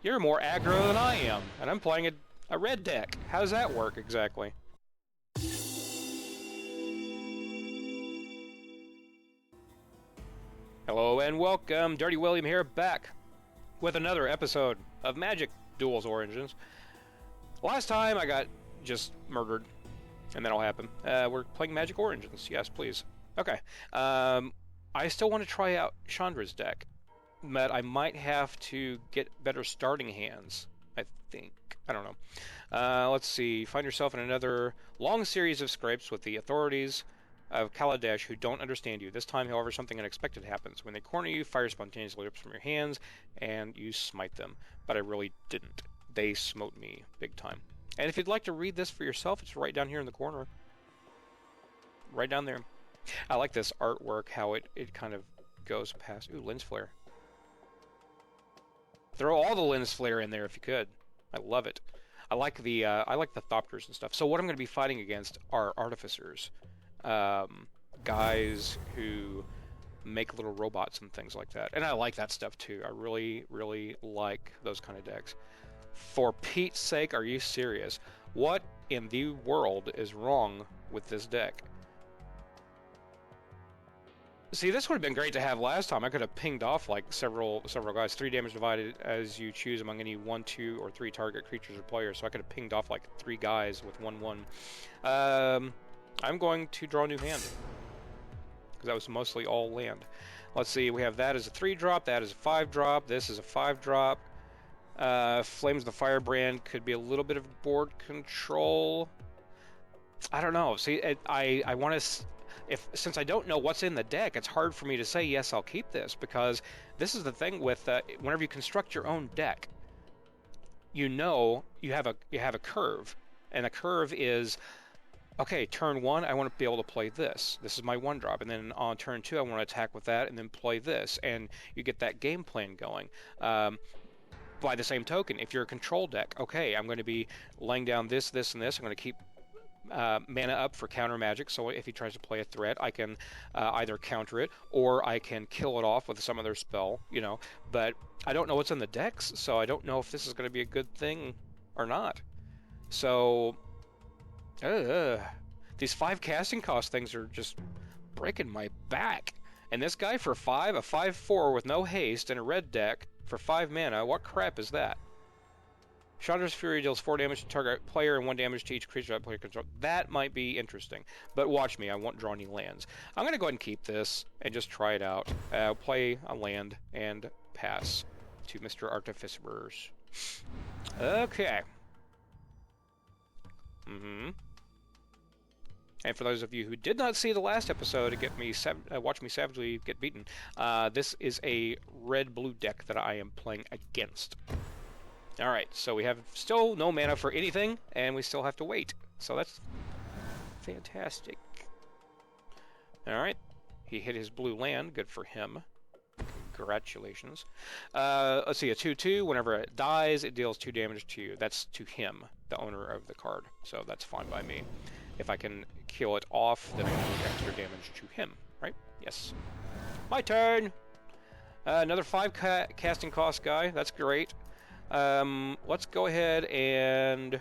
You're more aggro than I am, and I'm playing a red deck. How does that work exactly? Hello and welcome, Dirty William here, back with another episode of Magic Duels Origins. Last time I got just murdered, and that'll happen. We're playing Magic Origins, yes please. Okay, I still want to try out Chandra's deck, but I might have to get better starting hands, I think. I don't know. Let's see, find yourself in another long series of scrapes with the authorities of Kaladesh who don't understand you. This time, however, something unexpected happens. When they corner you, fire spontaneously leaps from your hands, and you smite them. But I really didn't. They smote me big time. And if you'd like to read this for yourself, it's right down here in the corner. Right down there. I like this artwork, how it kind of goes past... Ooh, lens flare. Throw all the lens flare in there if you could. I love it. I like the Thopters and stuff. So what I'm going to be fighting against are artificers. Guys who make little robots and things like that. And I like that stuff too. I really, really like those kind of decks. For Pete's sake, are you serious? What in the world is wrong with this deck? See, this would have been great to have last time. I could have pinged off like several guys. 3 damage divided as you choose among any 1, 2, or 3 target creatures or players. So I could have pinged off like 3 guys with 1/1. I'm going to draw a new hand, because that was mostly all land. Let's see, we have that as a 3-drop, that is a 5-drop, this is a 5-drop. Flames of the Firebrand could be a little bit of board control. I don't know. See, I want to... Since I don't know what's in the deck, it's hard for me to say, yes, I'll keep this, because this is the thing with... whenever you construct your own deck, you know you have a curve, and a curve is... Okay, turn 1, I want to be able to play this. This is my 1-drop. And then on turn 2, I want to attack with that and then play this. And you get that game plan going. By the same token, if you're a control deck, okay, I'm going to be laying down this, this, and this. I'm going to keep mana up for counter magic. So if he tries to play a threat, I can either counter it or I can kill it off with some other spell, you know. But I don't know what's in the decks, so I don't know if this is going to be a good thing or not. So... these 5 casting cost things are just breaking my back. And this guy for 5, a 5/4 with no haste and a red deck for 5 mana, what crap is that? Chandra's Fury deals 4 damage to target player and 1 damage to each creature that player controls. That might be interesting. But watch me, I won't draw any lands. I'm going to go ahead and keep this and just try it out. Play a land and pass to Mr. Artificers. Okay. And for those of you who did not see the last episode to watch me savagely get beaten, this is a red-blue deck that I am playing against. Alright, so we have still no mana for anything, and we still have to wait. So that's fantastic. Alright, he hit his blue land, good for him. Congratulations. Let's see, a 2/2, whenever it dies, it deals 2 damage to you. That's to him, the owner of the card, so that's fine by me. If I can kill it off, then I can do extra damage to him, right? Yes. My turn! Another 5 casting cost guy, that's great. Let's go ahead and...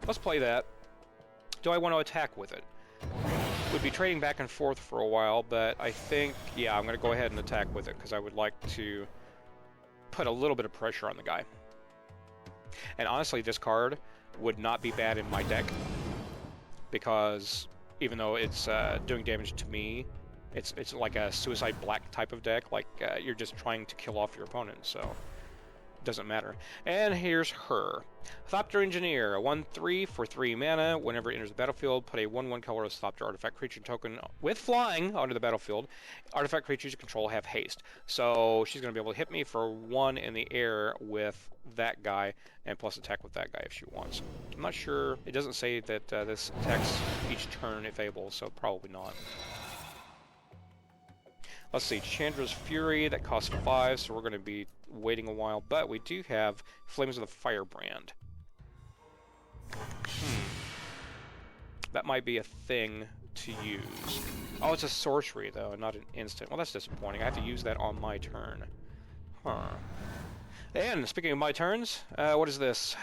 Let's play that. Do I want to attack with it? Would be trading back and forth for a while, but I think, yeah, I'm going to go ahead and attack with it, because I would like to put a little bit of pressure on the guy. And honestly, this card would not be bad in my deck, because even though it's doing damage to me, it's like a Suicide Black type of deck, like you're just trying to kill off your opponent, so it doesn't matter. And here's her. Thopter Engineer, a 1/3 for 3 mana. Whenever it enters the battlefield, put a 1/1 colorless Thopter artifact creature token with flying onto the battlefield. Artifact creatures you control have haste. So she's going to be able to hit me for 1 in the air with that guy, and plus attack with that guy if she wants. I'm not sure. It doesn't say that this attacks each turn if able, so probably not. Let's see, Chandra's Fury, that costs 5, so we're going to be waiting a while, but we do have Flames of the Firebrand. That might be a thing to use. Oh, it's a sorcery, though, not an instant. Well, that's disappointing. I have to use that on my turn. Huh. And speaking of my turns, what is this?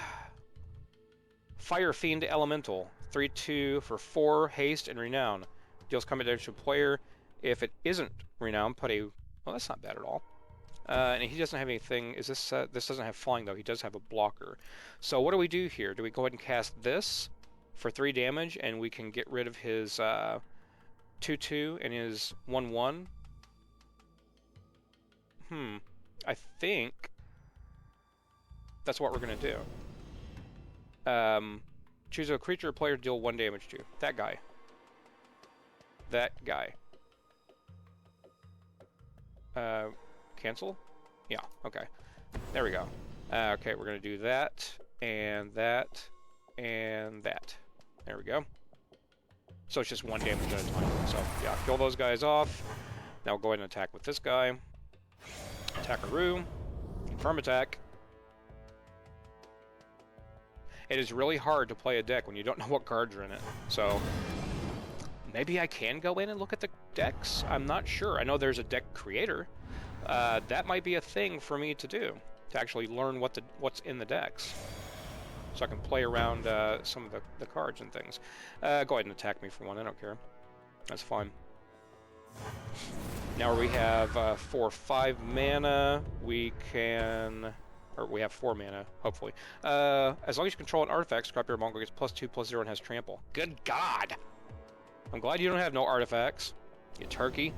Fire Fiend Elemental. 3/2 for 4 haste and renown. Deals combat damage to a player. If it isn't renown, put a... Well, that's not bad at all. And he doesn't have anything... Is this... this doesn't have flying, though. He does have a blocker. So what do we do here? Do we go ahead and cast this for 3 damage, and we can get rid of his 2/2 and his 1/1? I think that's what we're going to do. Choose a creature or player to deal 1 damage to. That guy. That guy. Cancel? Yeah, okay. There we go. Okay, we're going to do that, and that, and that. There we go. So it's just 1 damage at a time. So, yeah, kill those guys off. Now we'll go ahead and attack with this guy. Attackaroo. Confirm attack. It is really hard to play a deck when you don't know what cards are in it. So, maybe I can go in and look at the decks? I'm not sure. I know there's a deck creator. That might be a thing for me to do, to actually learn what's in the decks. So I can play around some of the cards and things. Go ahead and attack me for 1, I don't care. That's fine. Now we have for 5 mana, we can... Or we have 4 mana, hopefully. As long as you control an artifact, Scrapyard Mongol gets +2/+0 and has trample. Good God! I'm glad you don't have no artifacts, you turkey.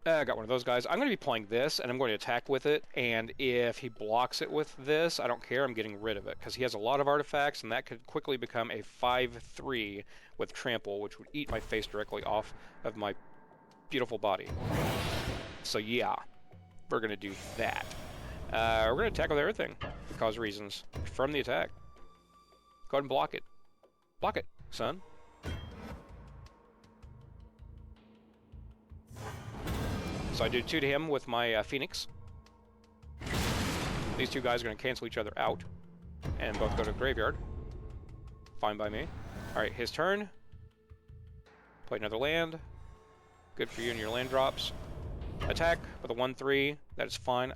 I got one of those guys. I'm going to be playing this, and I'm going to attack with it, and if he blocks it with this, I don't care, I'm getting rid of it, because he has a lot of artifacts, and that could quickly become a 5/3 with trample, which would eat my face directly off of my beautiful body. So yeah, we're going to do that. We're going to attack with everything, because reasons. Confirm the attack. Go ahead and block it. Block it, son. So I do 2 to him with my Phoenix. These 2 guys are going to cancel each other out, and both go to the graveyard. Fine by me. Alright, his turn. Play another land. Good for you and your land drops. Attack with a 1/3. That is fine.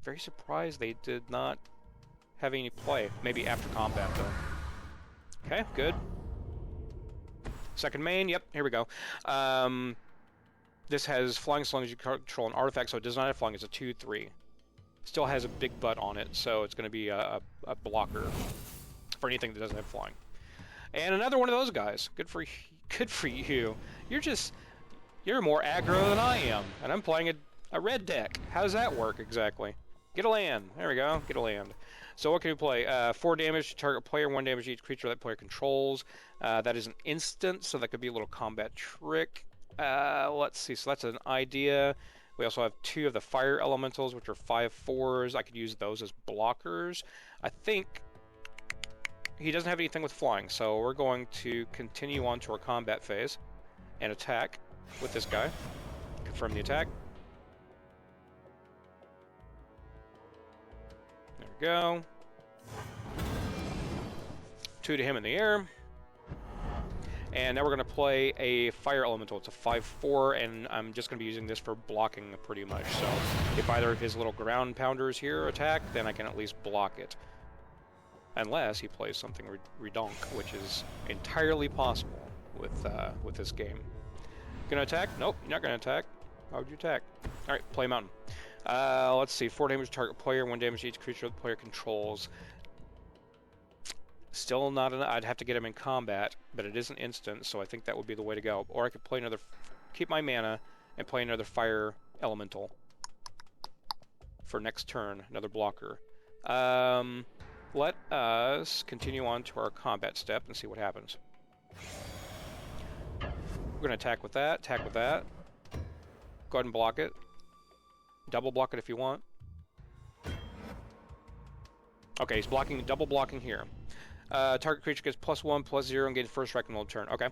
Very surprised they did not have any play. Maybe after combat, though. Okay, good. Second main. Yep, here we go. This has flying as long as you control an artifact, so it does not have flying. It's a 2/3. Still has a big butt on it, so it's going to be a blocker for anything that doesn't have flying. And another one of those guys. Good for you. You're more aggro than I am, and I'm playing a red deck. How does that work exactly? Get a land. There we go. Get a land. So what can we play? 4 damage to target player, 1 damage to each creature that player controls. That is an instant, so that could be a little combat trick. Let's see, so that's an idea. We also have 2 of the fire elementals, which are 5/4s. I could use those as blockers. I think he doesn't have anything with flying, so we're going to continue on to our combat phase and attack with this guy. Confirm the attack. There we go. 2 to him in the air. And now we're going to play a fire elemental. It's a 5/4, and I'm just going to be using this for blocking pretty much. So if either of his little ground pounders here attack, then I can at least block it. Unless he plays something redonk, which is entirely possible with this game. Gonna attack? Nope, you're not going to attack. How would you attack? Alright, play mountain. Let's see, 4 damage to target player, 1 damage to each creature the player controls. Still not enough. I'd have to get him in combat, but it is an instant, so I think that would be the way to go. Or I could play another, keep my mana, and play another fire elemental for next turn, another blocker. Let us continue on to our combat step and see what happens. We're going to attack with that, attack with that. Go ahead and block it. Double block it if you want. Okay, he's blocking, double blocking here. Target creature gets +1/+0 and gains first strike on the turn. Okay.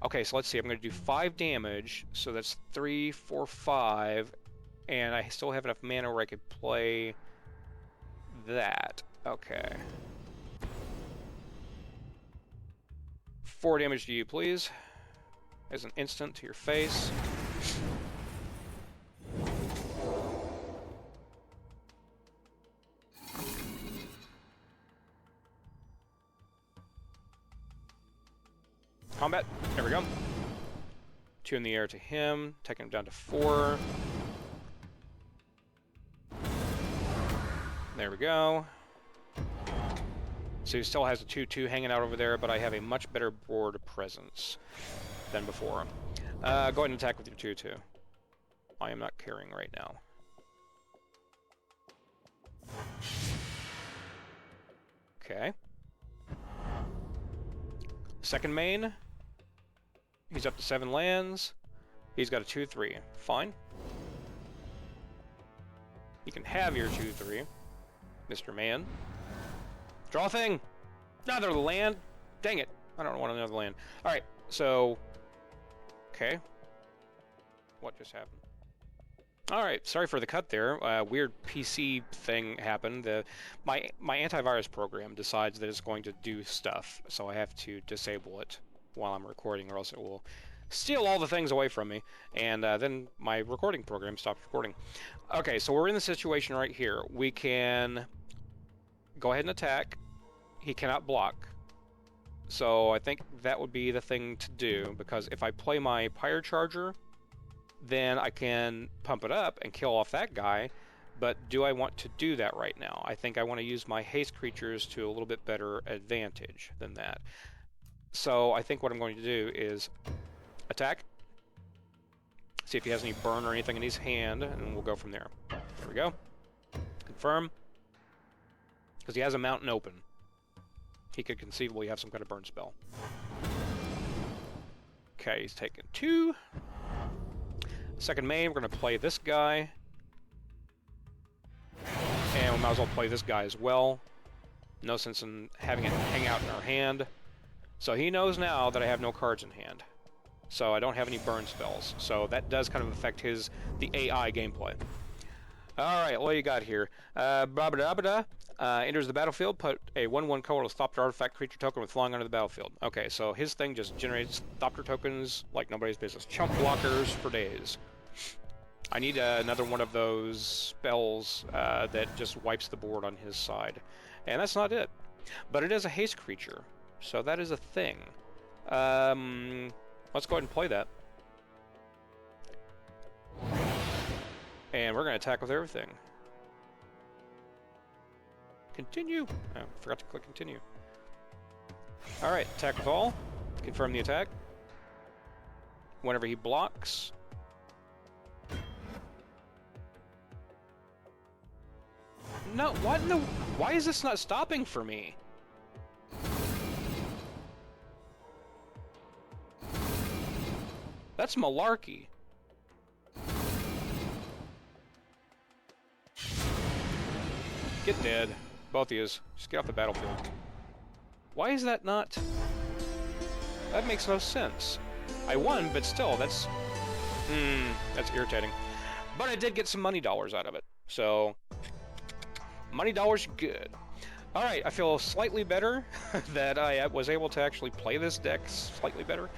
Okay, so let's see. I'm going to do 5 damage, so that's 3, 4, 5, and I still have enough mana where I could play that. Okay. 4 damage to you, please. As an instant to your face. Combat. There we go. 2 in the air to him, taking him down to 4. There we go. So he still has a 2/2 hanging out over there, but I have a much better board presence than before. Go ahead and attack with your 2/2. I am not caring right now. Okay. Second main. He's up to 7 lands. He's got a 2/3. Fine. You can have your 2/3, Mr. Man. Draw a thing! Another land! Dang it! I don't want another land. Alright, so... Okay. What just happened? Alright, sorry for the cut there. Weird PC thing happened. My antivirus program decides that it's going to do stuff, so I have to disable it while I'm recording, or else it will steal all the things away from me, and then my recording program stops recording. Okay, so we're in the situation right here. We can go ahead and attack. He cannot block. So I think that would be the thing to do, because if I play my Pyre Charger, then I can pump it up and kill off that guy, but do I want to do that right now? I think I want to use my haste creatures to a little bit better advantage than that. So I think what I'm going to do is attack, see if he has any burn or anything in his hand, and we'll go from there. There we go. Confirm. Because he has a mountain open. He could conceivably have some kind of burn spell. Okay, he's taking 2. Second main, we're going to play this guy. And we might as well play this guy as well. No sense in having it hang out in our hand. So he knows now that I have no cards in hand. So I don't have any burn spells. So that does kind of affect the AI gameplay. Alright, what do you got here? Enters the battlefield, put a 1/1 colorless Thopter artifact creature token with flying onto the battlefield. Okay, so his thing just generates Thopter tokens like nobody's business. Chump blockers for days. I need another one of those spells that just wipes the board on his side. And that's not it. But it is a haste creature, so that is a thing. Let's go ahead and play that. And we're going to attack with everything. Continue. Oh, forgot to click continue. Alright, attack with all. Confirm the attack. Whenever he blocks. No, what in the... Why is this not stopping for me? That's malarkey. Get dead. Both of yous. Just get off the battlefield. Why is that not... That makes no sense. I won, but still, that's irritating. But I did get some money dollars out of it. So, money dollars, good. Alright, I feel slightly better that I was able to actually play this deck slightly better.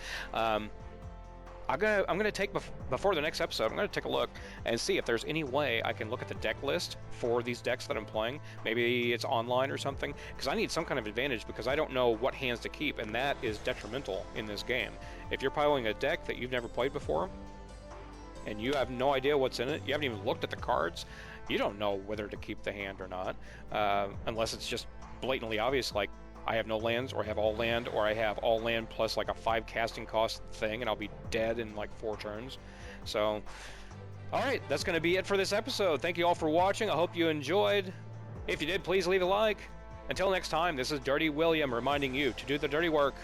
I'm gonna take, before the next episode, I'm gonna take a look and see if there's any way I can look at the deck list for these decks that I'm playing. Maybe it's online or something, because I need some kind of advantage, because I don't know what hands to keep, and that is detrimental in this game. If you're piling a deck that you've never played before, and you have no idea what's in it, you haven't even looked at the cards, you don't know whether to keep the hand or not, unless it's just blatantly obvious, like, I have no lands, or I have all land, or I have all land plus like a 5 casting cost thing, and I'll be dead in like 4 turns. So, alright, that's going to be it for this episode. Thank you all for watching. I hope you enjoyed. If you did, please leave a like. Until next time, this is Dirty William reminding you to do the dirty work.